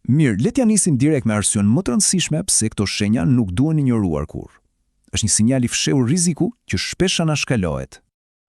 Mirë, le t'ja nisim direkt me arsyen më të rëndësishme pse këto shenja nuk duhen injoruar kurrë. Është një sinjal i fshehur rreziku që shpesh anashkalohet.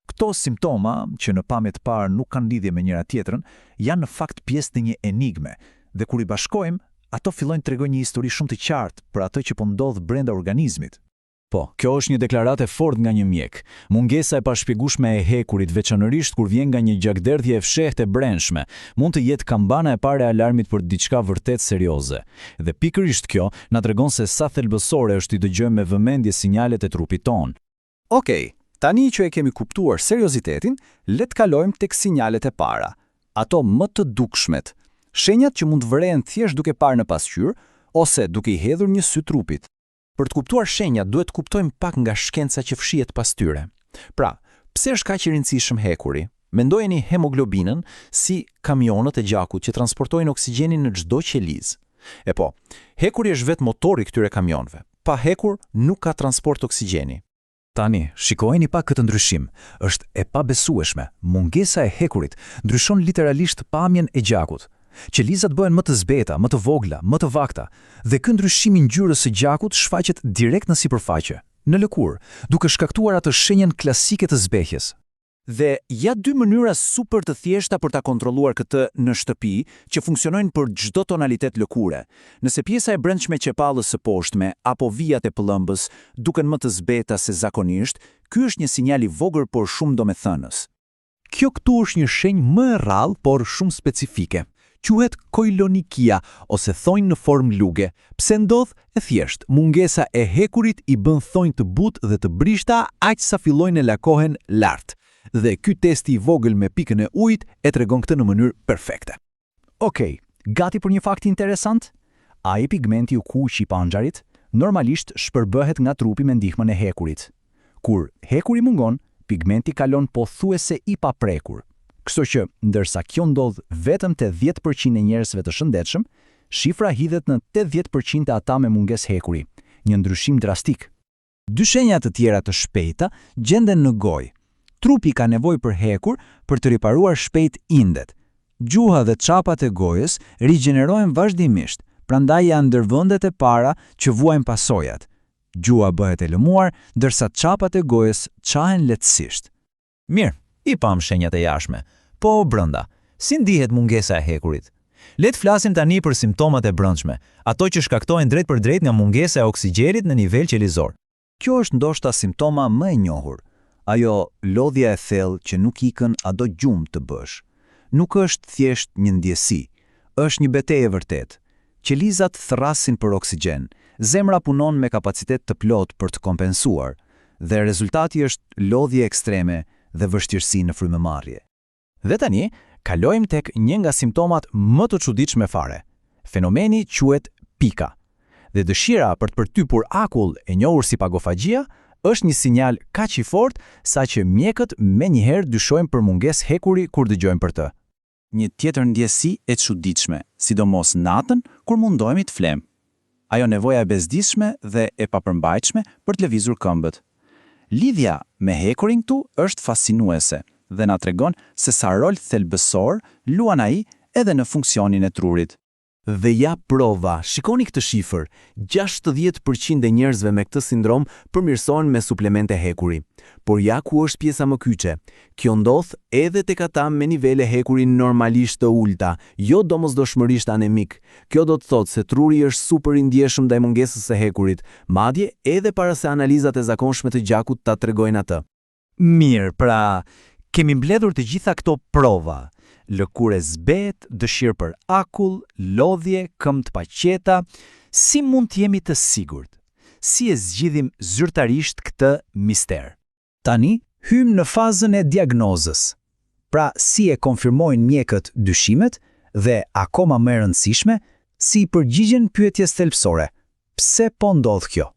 Këto simptoma, që në pamje të parë nuk kanë lidhje me njëra tjetrën, janë në fakt pjesë të një enigme, dhe kur i bashkojmë, ato fillojnë të tregojnë një histori shumë të qartë për atë që po ndodh brenda organizmit. Po, kjo është një deklaratë e fortë nga një mjek. Mungesa e pashpjegueshme e hekurit, veçanërisht kur vjen nga një gjakderdhje e fshehtë e brendshme, mund të jetë kambana e parë e alarmit për diçka vërtet serioze. Dhe pikërisht kjo na tregon se sa thelbësore është i dëgjojmë me vëmendje sinjalet e trupit ton. Okej, tani që e kemi kuptuar seriozitetin, le të kalojmë tek sinjalet e para. Ato më të dukshmet. Shenjat që mund të vërehen thjesht duke parë në pasqyrë ose duke i hedhur një sy trupit. Për të kuptuar shenjat, duhet të kuptojmë pak nga shkenca që fshihet pas tyre. Pra, pse është kaq i rëndësishëm hekuri? Mendojeni hemoglobinën si kamionët e gjakut që transportojnë oksigjenin në çdo qelizë. E po, hekuri është vetë motori këtyre kamionëve. Pa hekur nuk ka transport oksigjeni. Tani, shikojeni pak këtë ndryshim. Është e pabesueshme. Mungesa e hekurit ndryshon literalisht pamjen e gjakut. Qelizat bëhen më të zbeta, më të vogla, më të vakta, dhe ky ndryshim i ngjyrës së gjakut shfaqet direkt në sipërfaqe, në lëkurë, duke shkaktuar atë shenjën klasike të zbehjes. Dhe ja dy mënyra super të thjeshta për ta kontrolluar këtë në shtëpi, që funksionojnë për çdo tonalitet lëkure. Nëse pjesa e brendshme e qepallës së poshtme apo vijat e pëllëmbës duken më të zbeta se zakonisht, ky është një sinjal i vogël por shumë domethënës. Kjo këtu është një shenjë më e rrallë por shumë specifike. Quhet koilonikia ose thonjë në formë luge. Pse ndodh? E thjesht, mungesa e hekurit i bën thonjë të butë dhe të brishta aq sa fillojnë e lakohen lart. Dhe ky testi i vogël me pikën e ujit e tregon këtë në mënyrë perfekte. Okej, gati për një fakt interesant? Ai pigmenti u kuq i panxharit normalisht shpërbëhet nga trupi me ndihmën e hekurit. Kur hekuri mungon, pigmenti kalon pothuajse i paprekur. Kështu që, ndërsa kjo ndodh vetëm te 10% e njerëzve të shëndetshëm, shifra hidhet në 80% e ata me mungesë hekuri, një ndryshim drastik. Dy shenja të tjera të shpejta gjenden në gojë. Trupi ka nevojë për hekur për të riparuar shpejt indet. Gjuha dhe çapat e gojës rigjenerohen vazhdimisht, prandaj janë ndërvendet e para që vuajnë pasojat. Gjuha bëhet e lëmuar, ndërsa çapat e gojës çahen lehtësisht. Mirë, i pam shenjat e jashtme. Po brenda, si ndihet mungesa e hekurit? Le të flasim tani për simptomat e brendshme, ato që shkaktohen drejt për drejt nga mungesa e oksigjenit në nivel qelizor. Kjo është ndoshta simptoma më e njohur. Ajo lodhja e thellë që nuk ikën ado gjumë të bësh. Nuk është thjesht një ndjesi, është një betejë e vërtetë. Qelizat thrasin për oksigjen, zemra punon me kapacitet të plot për të kompensuar, dhe rezultati është lodhje ekstreme dhe vështirësi në frymëmarrje. Dhe tani, kalojmë tek një nga simptomat më të çuditshme fare. Fenomeni quhet pika. Dhe dëshira për të përtypur akull e njohur si pagofagjia është një sinjal kaq i fortë saqë mjekët menjëherë dyshojnë për mungesë hekuri kur dëgjojnë për të. Një tjetër ndjesi e çuditshme, sidomos natën kur mundohemi të flem. Ajo nevoja e bezdisshme dhe e papërmbajtshme për të lëvizur këmbët. Lidhja me hekurin këtu është fascinuese dhe na tregon se sa rol thelbësor luan ai edhe në funksionin e trurit. Dhe ja prova, shikoni këtë shifër, 60% e njerëzve me këtë sindrom përmirësohen me suplemente hekuri. Por ja ku është pjesa më kyçe. Kjo ndodh edhe tek ata me nivele hekuri normalisht të ulta, jo domosdoshmërisht anemik. Kjo do të thotë se truri është super i ndjeshëm ndaj mungesës së hekurit, madje edhe para se analizat e zakonshme të gjakut ta tregojnë atë. Mirë, pra, kemi mbledhur të gjitha këto prova. Lëkure zbet, dëshirë për akull, lodhje, këmbë të paqeta. Si mund të jemi të sigurt? Si e zgjidhim zyrtarisht këtë mister? Tani, hymë në fazën e diagnozës. Pra, si e konfirmojnë mjekët dyshimet dhe akoma më e rëndësishme, si përgjigjen pyetjes thelbësore. Pse po ndodh kjo?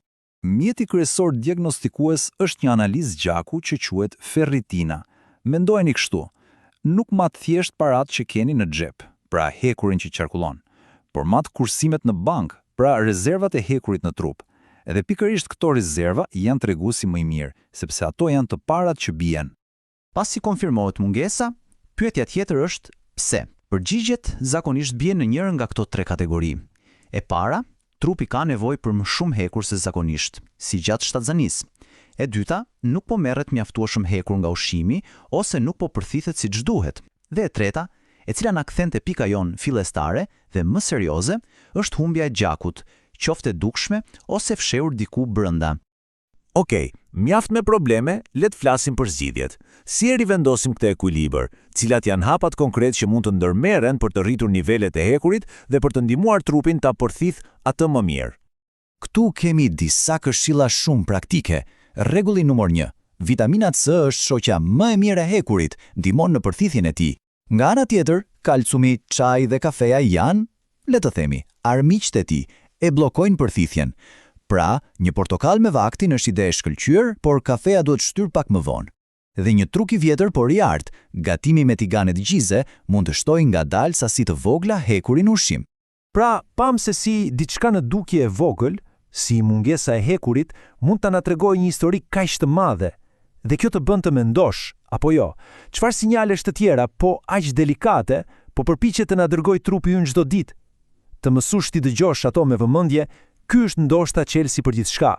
Mjeti kryesor diagnostikues është një analizë gjaku që quhet ferritina. Mendojeni kështu. Nuk mat thjesht parat që keni në xhep, pra hekurin që qarkullon, por mat kursimet në bank, pra rezervat e hekurit në trup. Edhe pikërisht këto rezerva janë treguesi më i mirë, sepse ato janë të parat që bien. Pasi konfirmohet mungesa, pyetja tjetër është pse. Përgjigjet zakonisht bien në njërën nga këto 3 kategori. E para, trupi ka nevojë për më shumë hekur se zakonisht, si gjatë shtatzanisë. E dyta, nuk po merret mjaftueshëm hekur nga ushqimi ose nuk po përthithet siç duhet. Dhe e treta, e cila na kthen te pika jon fillestare dhe më serioze, është humbja e gjakut, qoftë e dukshme ose fshehur diku brenda. Okej, mjaft me probleme, le të flasim për zgjidhjet. Si e rivendosim këtë ekuilibër? Cilat janë hapat konkret që mund të ndërmerren për të rritur nivelet e hekurit dhe për të ndihmuar trupin ta përthith atë më mirë? Këtu kemi disa këshilla shumë praktike. Rregulli numër 1. Vitamina C është shoqja më e mirë e hekurit, ndihmon në përthithjen e tij. Nga ana tjetër, kalciumi, çaji dhe kafeja janë, le të themi, armiqtë e tij, e bllokojnë përthithjen. Pra, një portokall me vaktin është ide e shkëlqyer, por kafeja duhet shtyr pak më vonë. Dhe një truk i vjetër por i artë, gatimi me tigane gjize mund të shtojë ngadalë sasi të vogla hekurin ushqim. Pra, pam se si diçka në dukje e vogël, si mungesa e hekurit, mund ta na tregojë një histori kaq të madhe. Dhe kjo të bën të mendosh, apo jo, çfarë sinjalesh të tjera, po aq delikate, po përpiqet të na dërgojë trupi ynë çdo ditë. Të mësush ti dëgjosh ato me vëmendje, ky është ndoshta çelësi për gjithçka.